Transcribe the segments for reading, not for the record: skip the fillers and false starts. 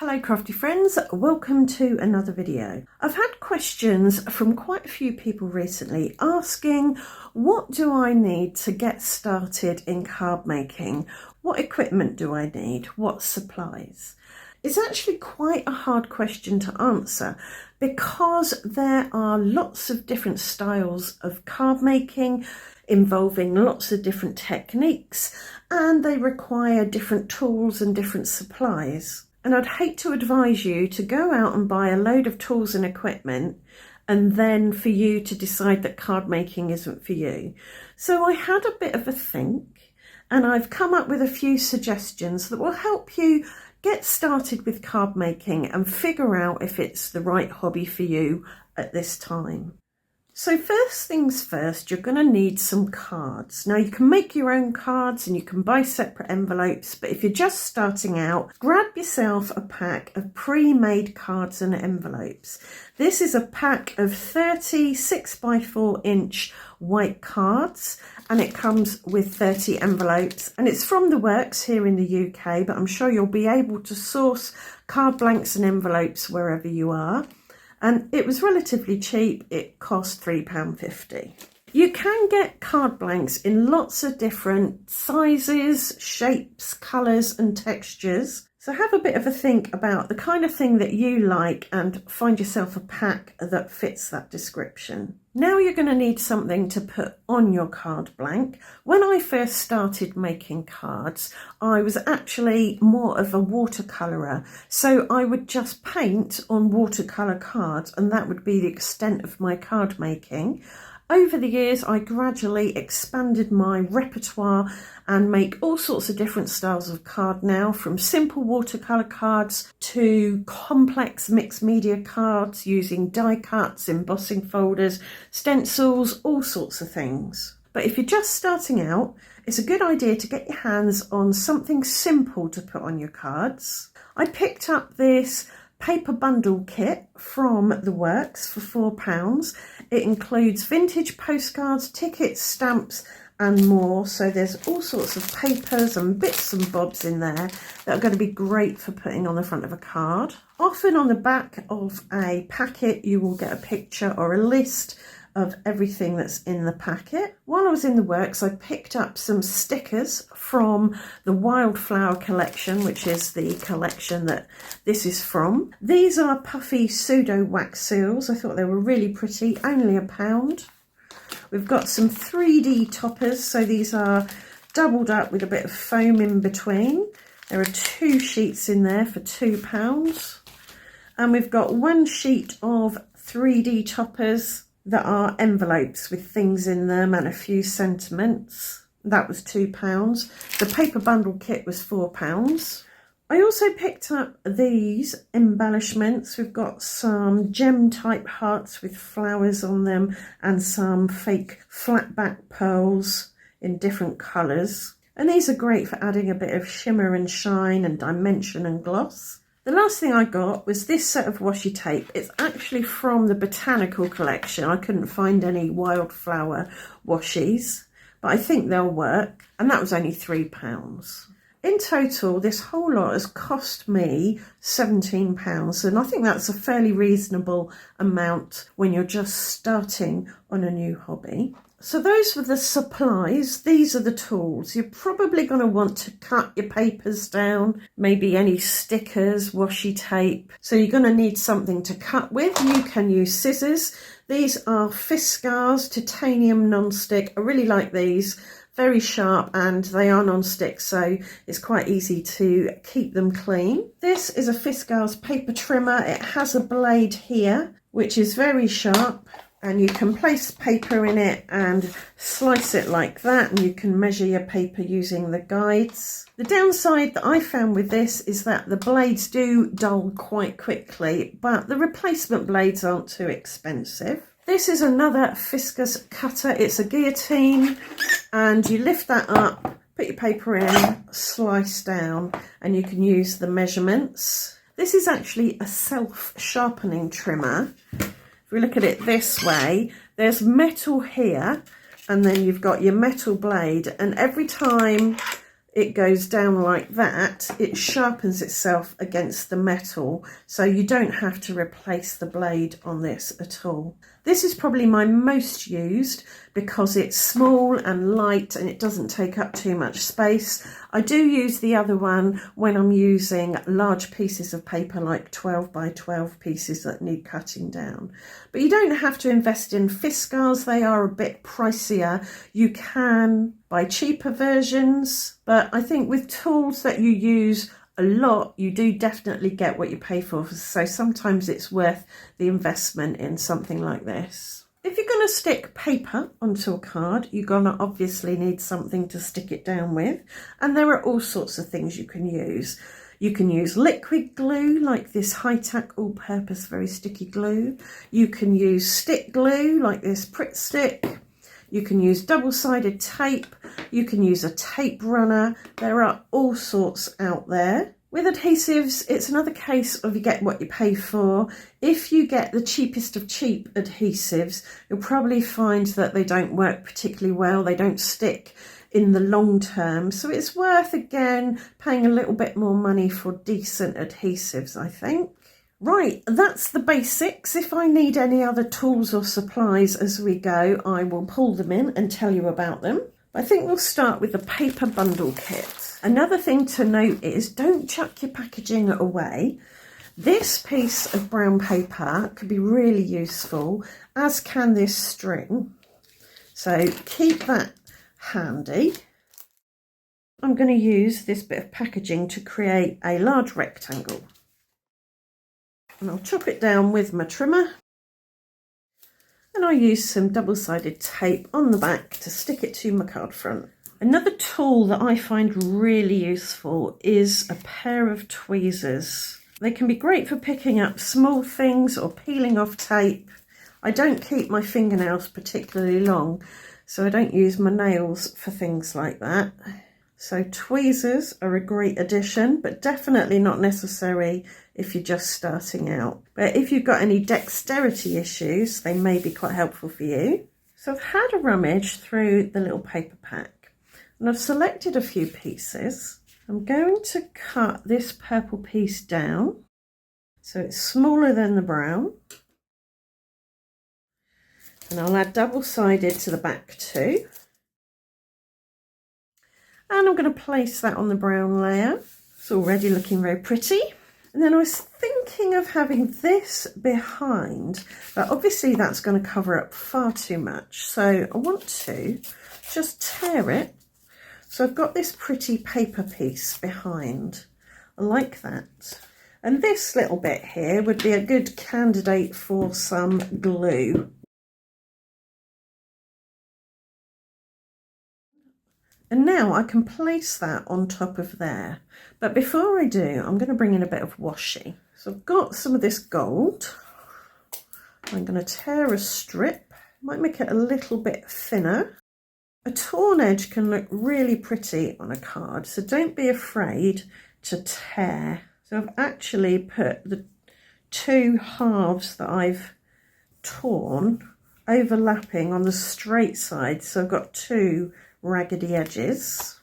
Hello crafty friends, welcome to another video. I've had questions from quite a few people recently asking what do I need to get started in card making? What equipment do I need? What supplies? It's actually quite a hard question to answer because there are lots of different styles of card making involving lots of different techniques, and they require different tools and different supplies. And I'd hate to advise you to go out and buy a load of tools and equipment and then for you to decide that card making isn't for you. So I had a bit of a think and I've come up with a few suggestions that will help you get started with card making and figure out if it's the right hobby for you at this time. So first things first, you're going to need some cards. Now you can make your own cards and you can buy separate envelopes, but if you're just starting out, grab yourself a pack of pre-made cards and envelopes. This is a pack of 30 6x4" white cards and it comes with 30 envelopes, and it's from the works here in the UK, but I'm sure you'll be able to source card blanks and envelopes wherever you are. And it was relatively cheap. It cost £3.50. You can get card blanks in lots of different sizes, shapes, colours and textures. So have a bit of a think about the kind of thing that you like and find yourself a pack that fits that description. Now you're going to need something to put on your card blank. When I first started making cards, I was actually more of a watercolorer. So I would just paint on watercolour cards and that would be the extent of my card making. Over the years, I gradually expanded my repertoire and make all sorts of different styles of card now, from simple watercolour cards to complex mixed media cards using die cuts, embossing folders, stencils, all sorts of things. But if you're just starting out, it's a good idea to get your hands on something simple to put on your cards. I picked up this paper bundle kit from the works for £4. It includes vintage postcards, tickets, stamps and more. So there's all sorts of papers and bits and bobs in there that are going to be great for putting on the front of a card. Often on the back of a packet you will get a picture or a list of everything that's in the packet. While I was in the works, I picked up some stickers from the Wildflower collection, which is the collection that this is from. These are puffy pseudo wax seals. I thought they were really pretty, only £1. We've got some 3D toppers, so these are doubled up with a bit of foam in between. There are 2 sheets in there for £2. And we've got 1 sheet of 3D toppers that are envelopes with things in them and a few sentiments. That was £2. The paper bundle kit was £4. I also picked up these embellishments. We've got some gem type hearts with flowers on them and some fake flat back pearls in different colours. And these are great for adding a bit of shimmer and shine and dimension and gloss. The last thing I got was this set of washi tape. It's actually from the botanical collection. I couldn't find any wildflower washies, but I think they'll work. And that was only £3. In total, this whole lot has cost me £17, and I think that's a fairly reasonable amount when you're just starting on a new hobby. So those were the supplies. These are the tools. You're probably going to want to cut your papers down, maybe any stickers, washi tape. So you're going to need something to cut with. You can use scissors. These are Fiskars titanium non-stick. I really like these. Very sharp and they are non-stick, so it's quite easy to keep them clean. This is a Fiskars paper trimmer. It has a blade here, which is very sharp. And you can place paper in it and slice it like that, and you can measure your paper using the guides. The downside that I found with this is that the blades do dull quite quickly, but the replacement blades aren't too expensive. This is another Fiskars cutter. It's a guillotine, and you lift that up, put your paper in, slice down, and you can use the measurements. This is actually a self-sharpening trimmer. If we look at it this way, there's metal here and then you've got your metal blade, and every time it goes down like that, it sharpens itself against the metal, so you don't have to replace the blade on this at all. This is probably my most used because it's small and light and it doesn't take up too much space. I do use the other one when I'm using large pieces of paper, like 12 by 12 pieces that need cutting down. But you don't have to invest in Fiskars, they are a bit pricier. You can buy cheaper versions, but I think with tools that you use a lot, you do definitely get what you pay for. So sometimes it's worth the investment in something like this. If you're going to stick paper onto a card, you're going to obviously need something to stick it down with. And there are all sorts of things you can use. You can use liquid glue, like this high-tack all-purpose very sticky glue. You can use stick glue, like this Pritt Stick. You can use double-sided tape. You can use a tape runner. There are all sorts out there. With adhesives, it's another case of you get what you pay for. If you get the cheapest of cheap adhesives, you'll probably find that they don't work particularly well. They don't stick in the long term. So it's worth, again, paying a little bit more money for decent adhesives, I think. Right, that's the basics. If I need any other tools or supplies as we go, I will pull them in and tell you about them. I think we'll start with the paper bundle kit. Another thing to note is don't chuck your packaging away. This piece of brown paper could be really useful, as can this string. So keep that handy. I'm going to use this bit of packaging to create a large rectangle. And I'll chop it down with my trimmer. And I'll use some double-sided tape on the back to stick it to my card front. Another tool that I find really useful is a pair of tweezers. They can be great for picking up small things or peeling off tape. I don't keep my fingernails particularly long, so I don't use my nails for things like that. So tweezers are a great addition, but definitely not necessary if you're just starting out. But if you've got any dexterity issues, they may be quite helpful for you. So I've had a rummage through the little paper pack and I've selected a few pieces. I'm going to cut this purple piece down so it's smaller than the brown. And I'll add double-sided to the back too. And I'm going to place that on the brown layer. It's already looking very pretty. And then I was thinking of having this behind, but obviously that's going to cover up far too much. So I want to just tear it. So I've got this pretty paper piece behind. I like that. And this little bit here would be a good candidate for some glue. And now I can place that on top of there. But before I do, I'm going to bring in a bit of washi. So I've got some of this gold. I'm going to tear a strip. Might make it a little bit thinner. A torn edge can look really pretty on a card, so don't be afraid to tear. So I've actually put the two halves that I've torn overlapping on the straight side. So I've got two raggedy edges.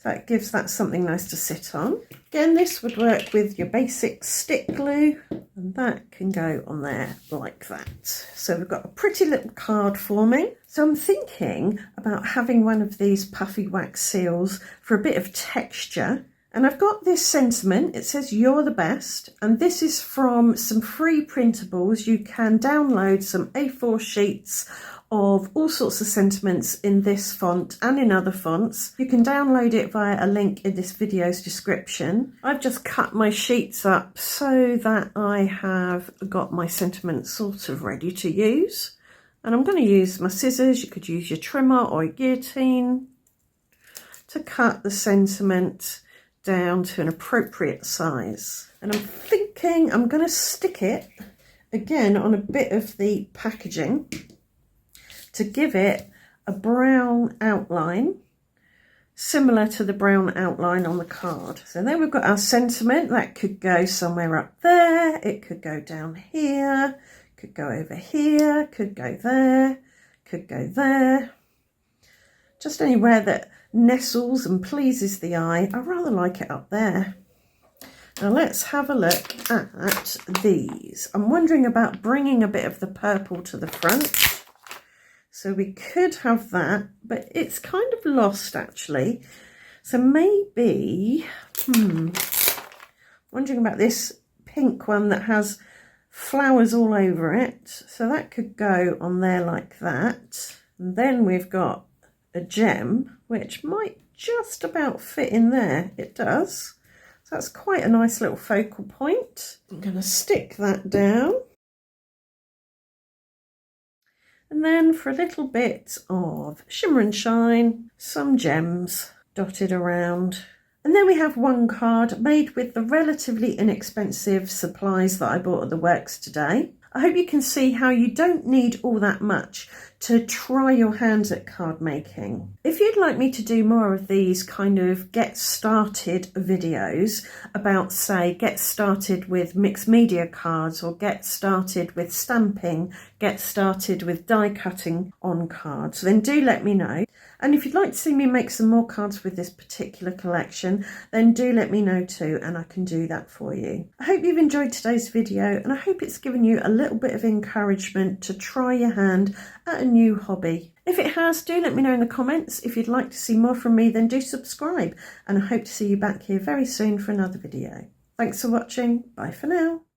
That gives that something nice to sit on. Again, this would work with your basic stick glue, and that can go on there like that. So we've got a pretty little card forming. So I'm thinking about having one of these puffy wax seals for a bit of texture. And I've got this sentiment, it says "You're the best," and this is from some free printables. You can download some A4 sheets of all sorts of sentiments in this font and in other fonts. You can download it via a link in this video's description. I've just cut my sheets up so that I have got my sentiments sort of ready to use. And I'm going to use my scissors. You could use your trimmer or a guillotine to cut the sentiment down to an appropriate size. And I'm thinking I'm going to stick it again on a bit of the packaging to give it a brown outline similar to the brown outline on the card. So then we've got our sentiment. That could go somewhere up there, it could go down here, could go over here, could go there, could go there. Just anywhere that nestles and pleases the eye. I rather like it up there. Now let's have a look at these. I'm wondering about bringing a bit of the purple to the front. So we could have that, but it's kind of lost actually. So maybe, wondering about this pink one that has flowers all over it. So that could go on there like that. And then we've got a gem, which might just about fit in there. It does. So that's quite a nice little focal point. I'm going to stick that down. And then for a little bit of shimmer and shine, some gems dotted around. And then we have one card made with the relatively inexpensive supplies that I bought at the works today. I hope you can see how you don't need all that much to try your hands at card making. If you'd like me to do more of these kind of get started videos about, say, get started with mixed media cards, or get started with stamping, get started with die cutting on cards, then do let me know. And if you'd like to see me make some more cards with this particular collection, then do let me know too, and I can do that for you. I hope you've enjoyed today's video, and I hope it's given you a little bit of encouragement to try your hand at a new hobby. If it has, do let me know in the comments. If you'd like to see more from me, then do subscribe, and I hope to see you back here very soon for another video. Thanks for watching. Bye for now.